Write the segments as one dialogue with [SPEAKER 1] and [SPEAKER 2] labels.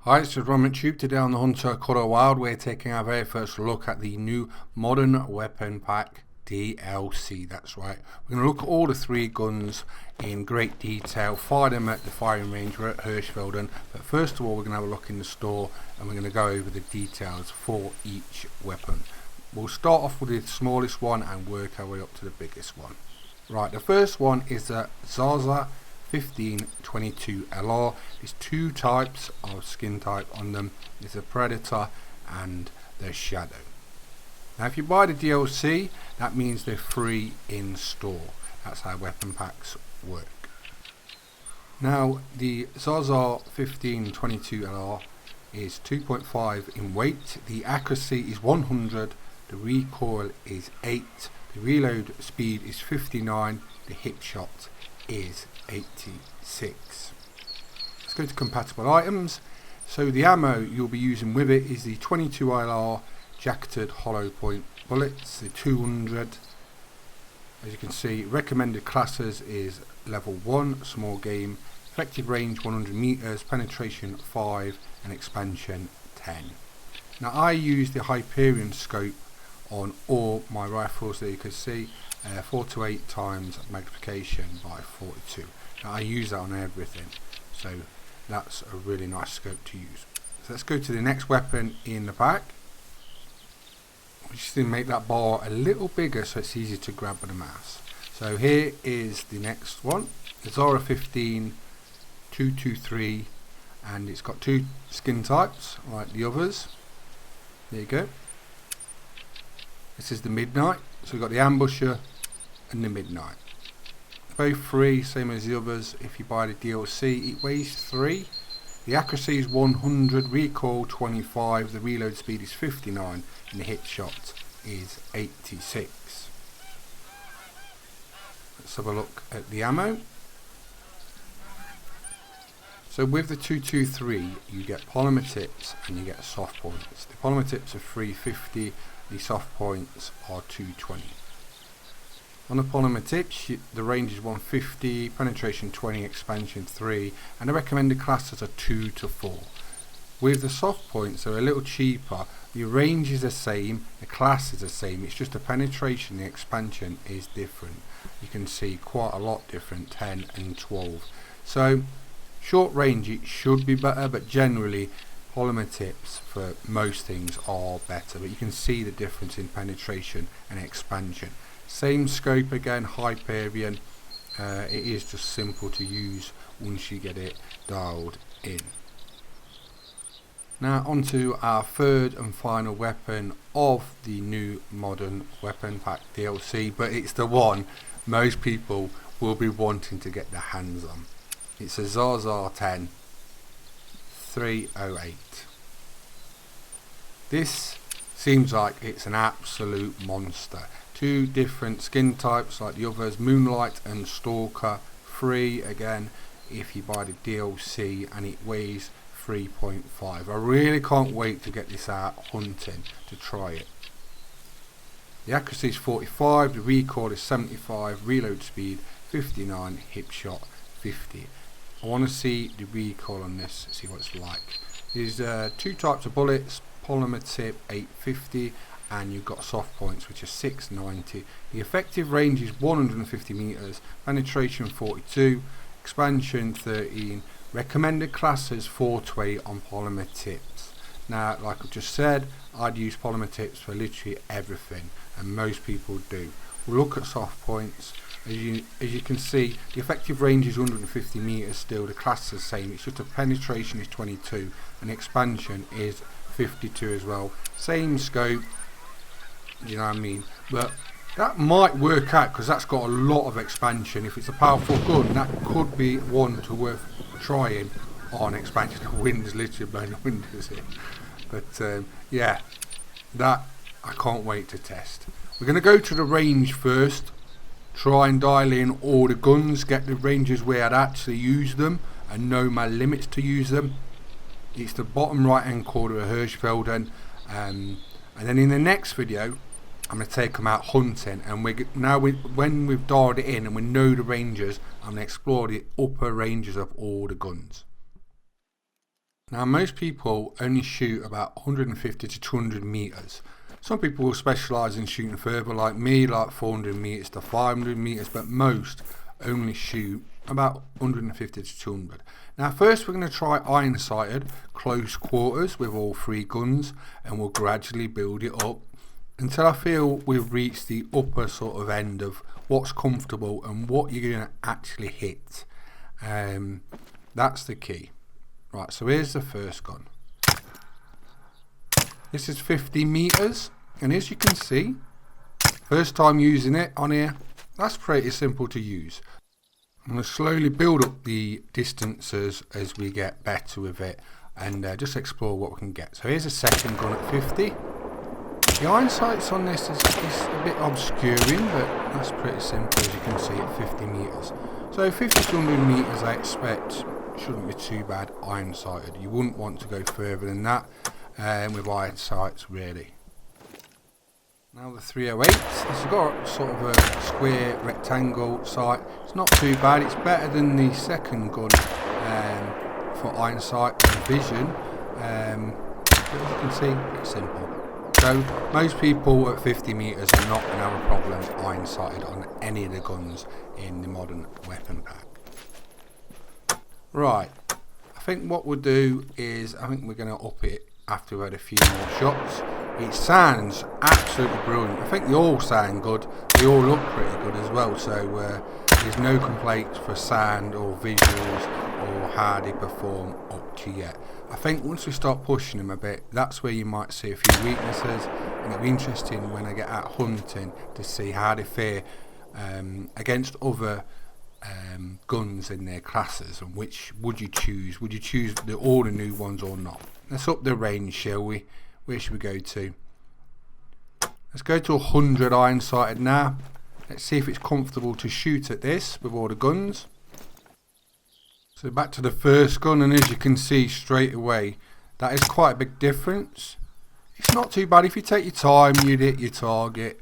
[SPEAKER 1] Hi, it's Ron Tube. Today on the Hunter Color Wild, we're taking our very first look at the new Modern Weapon Pack DLC. That's right. We're going to look at all the three guns in great detail, fire them at the firing range. We're at Hirschfelden, but first of all we're going to have a look in the store and we're going to go over the details for each weapon. We'll start off with the smallest one and work our way up to the biggest one. Right, the first one is the Zaza 1522 LR. There's two types of skin type on them. There's a Predator and the Shadow. Now if you buy the DLC, that means they're free in store. That's how weapon packs work. Now the Zaza 1522 LR is 2.5 in weight. The accuracy is 100. The recoil is 8. The reload speed is 59. The hip shot is 86. Let's go to compatible items. So the ammo you'll be using with it is the 22 ILR jacketed hollow point bullets, the 200. As you can see, recommended classes is level 1, small game, effective range 100 meters, penetration 5 and expansion 10. Now I use the Hyperion scope on all my rifles. There you can see 4 to 8 times magnification by 42. Now I use that on everything, so that's a really nice scope to use. So let's go to the next weapon in the pack. We just need to make that bar a little bigger so it's easy to grab with a mouse. So here is the next one, the Zara 15 223, and it's got two skin types like the others. There you go. This is the Midnight, so we've got the Ambusher and the Midnight. Both free, same as the others. If you buy the DLC, it weighs 3. The accuracy is 100, recoil 25, the reload speed is 59, and the hit shot is 86. Let's have a look at the ammo. So with the 223, you get polymer tips and you get soft points. The polymer tips are 350. The soft points are 220. On the polymer tips, the range is 150, penetration 20, expansion 3, and the recommended classes are 2 to 4. With the soft points, they're a little cheaper. The range is the same, the class is the same, it's just the penetration, the expansion is different. You can see quite a lot different, 10 and 12. So short range it should be better, but generally polymer tips for most things are better, but you can see the difference in penetration and expansion. Same scope again, Hyperion. It is just simple to use once you get it dialed in. Now onto our third and final weapon of the new Modern Weapon Pack DLC, but it's the one most people will be wanting to get their hands on. It's a Zaza 10 308. This seems like it's an absolute monster. Two different skin types like the others, Moonlight and Stalker, free again if you buy the DLC, and it weighs 3.5. I really can't wait to get this out hunting to try it. The accuracy is 45, the recoil is 75, reload speed 59, hip shot 50. I want to see the recoil on this, see what it's like. There's two types of bullets, polymer tip 850, and you've got soft points which are 690. The effective range is 150 meters, penetration 42, expansion 13, recommended classes 4 to 8 on polymer tips. Now like I've just said, I'd use polymer tips for literally everything, and most people do. We'll look at soft points. As you can see, the effective range is 150 meters still, the class is the same, it's just the penetration is 22 and the expansion is 52 as well. Same scope, you know what I mean, but that might work out because that's got a lot of expansion. If it's a powerful gun, that could be one to worth trying on expansion. The wind's literally blowing the windows in, but yeah, that I can't wait to test. We're going to go to the range first, try and dial in all the guns, get the ranges where I'd actually use them and know my limits to use them. It's the bottom right hand corner of Hirschfelden, and then in the next video I'm going to take them out hunting, and when we've dialed it in and we know the ranges, I'm going to explore the upper ranges of all the guns. Now most people only shoot about 150 to 200 meters. Some people will specialize in shooting further, like me, like 400 meters to 500 meters, but most only shoot about 150 to 200. Now first we're going to try iron sighted close quarters with all three guns, and we'll gradually build it up until I feel we've reached the upper sort of end of what's comfortable and what you're going to actually hit. That's the key. Right, so here's the first gun. This is 50 meters, and as you can see, first time using it on here, that's pretty simple to use. I'm going to slowly build up the distances as we get better with it, and just explore what we can get. So here's a second gun at 50. The iron sights on this is a bit obscuring, but that's pretty simple as you can see at 50 meters. So 50 to 100 meters I expect shouldn't be too bad iron sighted. You wouldn't want to go further than that with iron sights really. Now the 308, it's got sort of a square rectangle sight. It's not too bad, it's better than the second gun for iron sight and vision. But as you can see, it's simple. So most people at 50 meters are not going to have a problem iron sighted on any of the guns in the modern weapon pack. Right, I think what we'll do is, I think we're going to up it after we've had a few more shots. It sounds absolutely brilliant. I think they all sound good. They all look pretty good as well. So there's no complaints for sound or visuals or how they perform up to yet. I think once we start pushing them a bit, that's where you might see a few weaknesses, and it'll be interesting when I get out hunting to see how they fare against other guns in their classes, and which would you choose? Would you choose all the new ones or not? Let's up the range, shall we? Where should we go to? Let's go to 100 iron sighted now. Let's see if it's comfortable to shoot at this with all the guns. So back to the first gun, and as you can see straight away, that is quite a big difference. It's not too bad if you take your time, you'd hit your target,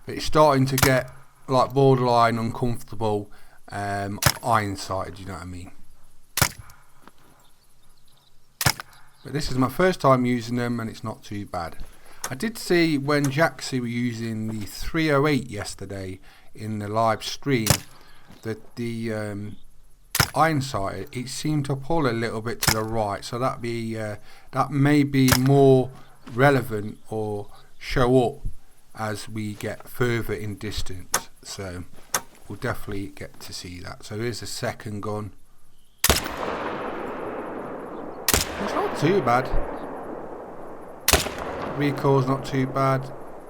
[SPEAKER 1] but it's starting to get like borderline uncomfortable iron sighted, you know what I mean. But this is my first time using them, and it's not too bad. I did see when Jaxie were using the 308 yesterday in the live stream that the iron sighted, it seemed to pull a little bit to the right, so that may be more relevant or show up as we get further in distance. So we'll definitely get to see that. So here's the second gun. It's not too bad. Recoil's not too bad.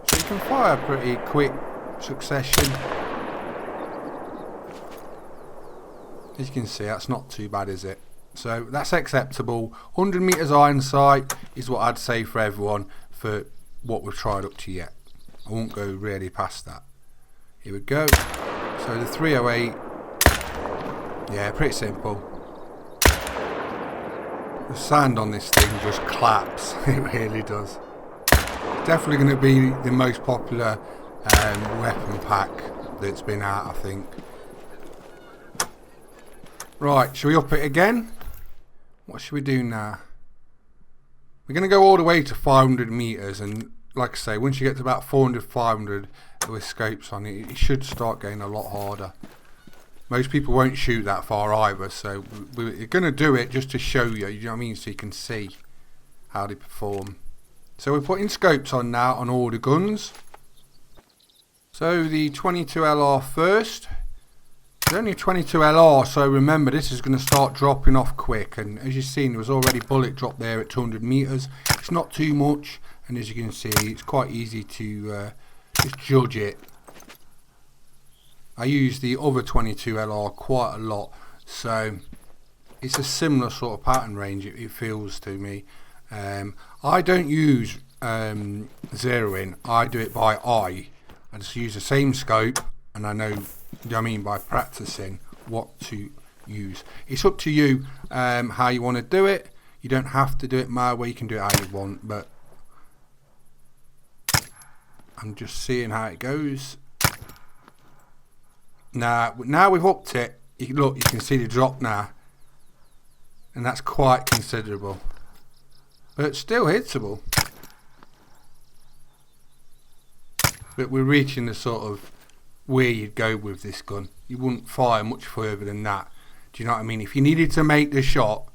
[SPEAKER 1] So you can fire pretty quick succession. As you can see, that's not too bad, is it? So that's acceptable. 100 meters iron sight is what I'd say for everyone for what we've tried up to yet. I won't go really past that. Here we go. So the 308, yeah, pretty simple. The sound on this thing just claps. It really does. Definitely going to be the most popular weapon pack that's been out, I think. Right, shall we up it again? What should we do now? We're going to go all the way to 500 meters, and like I say, once you get to about 400, 500 with scopes on it, it should start getting a lot harder. Most people won't shoot that far either, so we're going to do it just to show you, you know what I mean, so you can see how they perform. So we're putting scopes on now on all the guns. So the 22LR first. It's only a 22LR, so remember this is going to start dropping off quick, and as you've seen there was already bullet drop there at 200 meters. It's not too much, and as you can see it's quite easy to just judge it. I use the other 22LR quite a lot, so it's a similar sort of pattern range, it feels to me. I don't use zeroing, I do it by eye. I just use the same scope, and I know, you know what I mean, by practicing what to use. It's up to you how you want to do it. You don't have to do it my way, you can do it how you want, but I'm just seeing how it goes. Now we've upped it. Look, you can see the drop now. and that's quite considerable, but still hittable. But we're reaching the sort of where you'd go with this gun. You wouldn't fire much further than that. Do you know what I mean? If you needed to make the shot,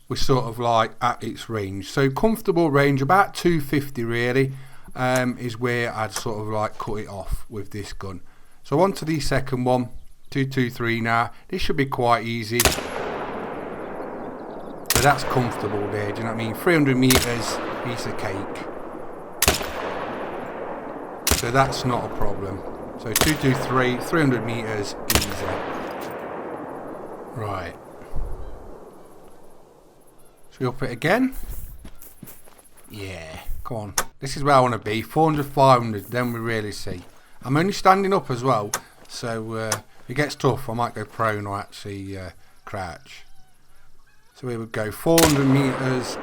[SPEAKER 1] we're sort of like at its range. So comfortable range, about 250 really, is where I'd sort of like cut it off with this gun. So on to the second one, 223 now. This should be quite easy. So that's comfortable there, do you know what I mean? 300 meters, piece of cake. So that's not a problem. So 223, 300 meters, easy. Right. Should we up it again? Yeah, come on. This is where I want to be. 400, 500, then we really see. I'm only standing up as well, so if it gets tough, I might go prone or actually crouch. So here we go, 400 meters.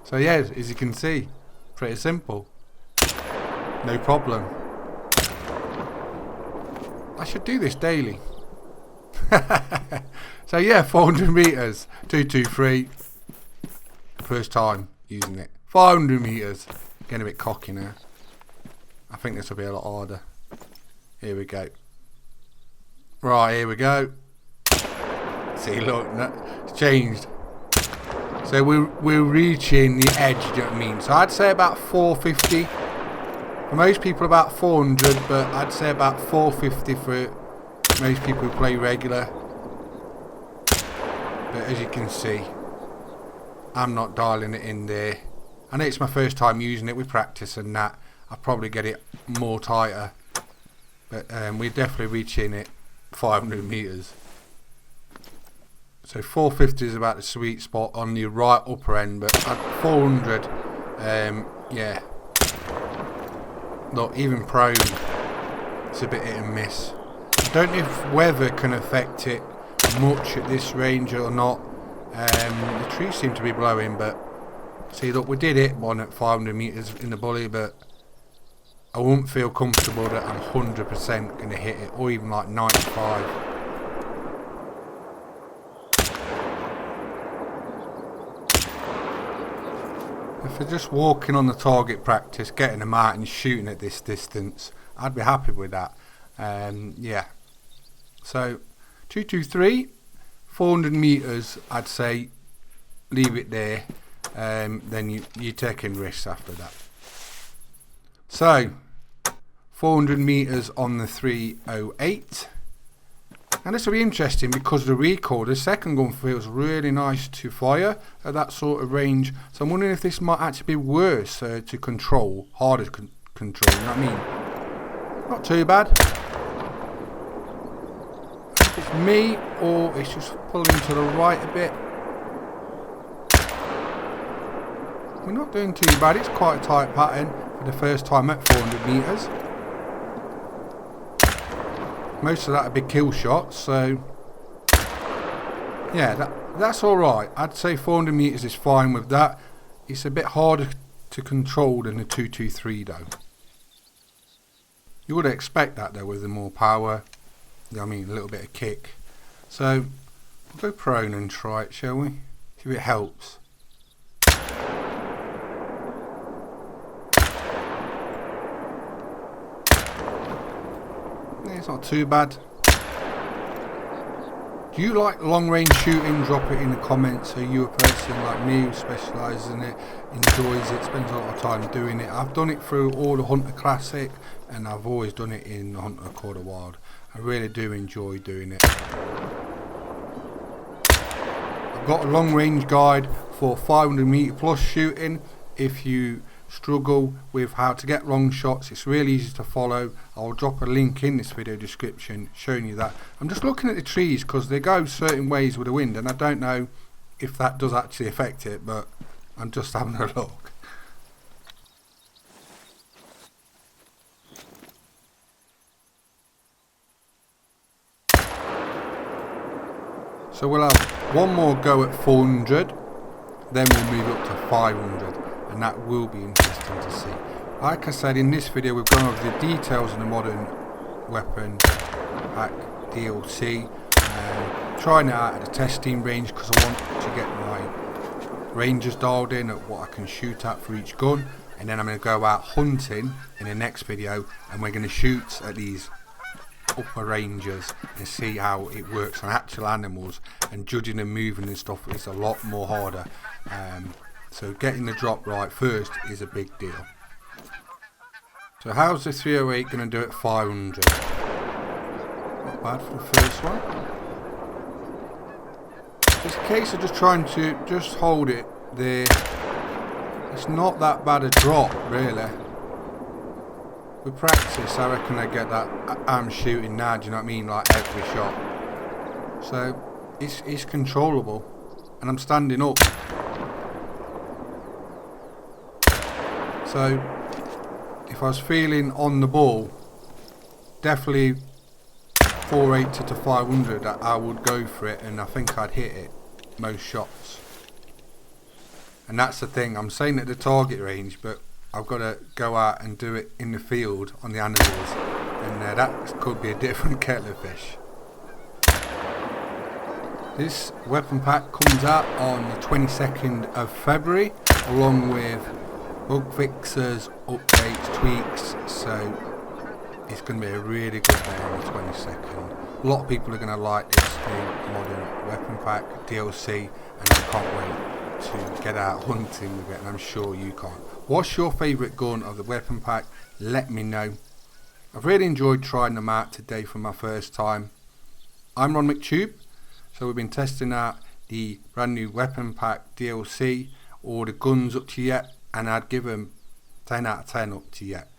[SPEAKER 1] So yeah, as you can see, pretty simple. No problem. I should do this daily. So yeah, 400 meters, 223. First time using it. 500 meters. Getting a bit cocky now. I think this will be a lot harder. Here we go. Right, here we go. See, look, it's changed. So we're reaching the edge, do you know what I mean? So I'd say about 450. For most people about 400, but I'd say about 450 for most people who play regular. But as you can see, I'm not dialing it in there. I know it's my first time using it with practice and that. I'll probably get it more tighter. But we're definitely reaching it 500 meters. So 450 is about the sweet spot on the right upper end, but at 400, yeah. Look, even prone, it's a bit hit and miss. I don't know if weather can affect it much at this range or not. The trees seem to be blowing, but see, look, we did hit one at 500 meters in the bully, but I won't feel comfortable that I'm 100% going to hit it, or even like 95. If they're just walking on the target practice, getting them out and shooting at this distance, I'd be happy with that. Yeah. So 223, 400 meters, I'd say leave it there. Then you're taking risks after that. So 400 meters on the 308. And this will be interesting because the recoil, the second gun feels really nice to fire at that sort of range. So I'm wondering if this might actually be worse to control, harder to control, you know what I mean? Not too bad. If it's me or it's just pulling to the right a bit. We're not doing too bad, it's quite a tight pattern for the first time at 400 meters. Most of that are big kill shots, so yeah, that's alright. I'd say 400 meters is fine with that. It's a bit harder to control than the 223 though. You would expect that though with the more power, I mean a little bit of kick. So we'll go prone and try it, shall we? See if it helps. It's not too bad. Do you like long range shooting? Drop it in the comments. Are you a person like me who specialises in it, enjoys it, spends a lot of time doing it? I've done it through all the Hunter Classic and I've always done it in the Hunter Quarter Wild. I really do enjoy doing it. I've got a long range guide for 500 meter plus shooting. If you struggle with how to get long shots, it's really easy to follow. I'll drop a link in this video description showing you that. I'm just looking at the trees because they go certain ways with the wind and I don't know if that does actually affect it, but I'm just having a look. So we'll have one more go at 400, then we'll move up to 500. And that will be interesting to see. Like I said, in this video we've gone over the details of the modern weapon pack DLC, trying it out at a testing range because I want to get my ranges dialed in at what I can shoot at for each gun, and then I'm going to go out hunting in the next video, and we're going to shoot at these upper ranges and see how it works on actual animals, and judging them moving and stuff is a lot more harder. So getting the drop right first is a big deal. So how's the 308 going to do at 500? Not bad for the first one. It's a case of just trying to just hold it there. It's not that bad a drop really. With practice I reckon I get that I'm shooting now, do you know what I mean, like every shot. So it's controllable, and I'm standing up. So if I was feeling on the ball, definitely 480 to 500 I would go for it, and I think I'd hit it most shots. And that's the thing, I'm saying at the target range, but I've got to go out and do it in the field on the animals, and that could be a different kettle of fish. This weapon pack comes out on the 22nd of February along with bug fixes, updates, tweaks, so it's going to be a really good day on the 22nd. A lot of people are going to like this new modern weapon pack DLC, and I can't wait to get out hunting with it, and I'm sure you can't. What's your favourite gun of the weapon pack? Let me know. I've really enjoyed trying them out today for my first time. I'm Ron McTube, so we've been testing out the brand new weapon pack DLC, or the guns up to yet, and I'd give them 10 out of 10 up to yet.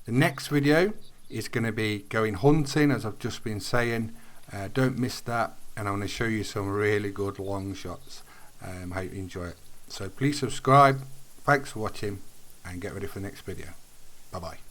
[SPEAKER 1] The next video is going to be going hunting, as I've just been saying. Don't miss that, and I'm going to show you some really good long shots. I hope you enjoy it. So please subscribe. Thanks for watching, and get ready for the next video. Bye bye.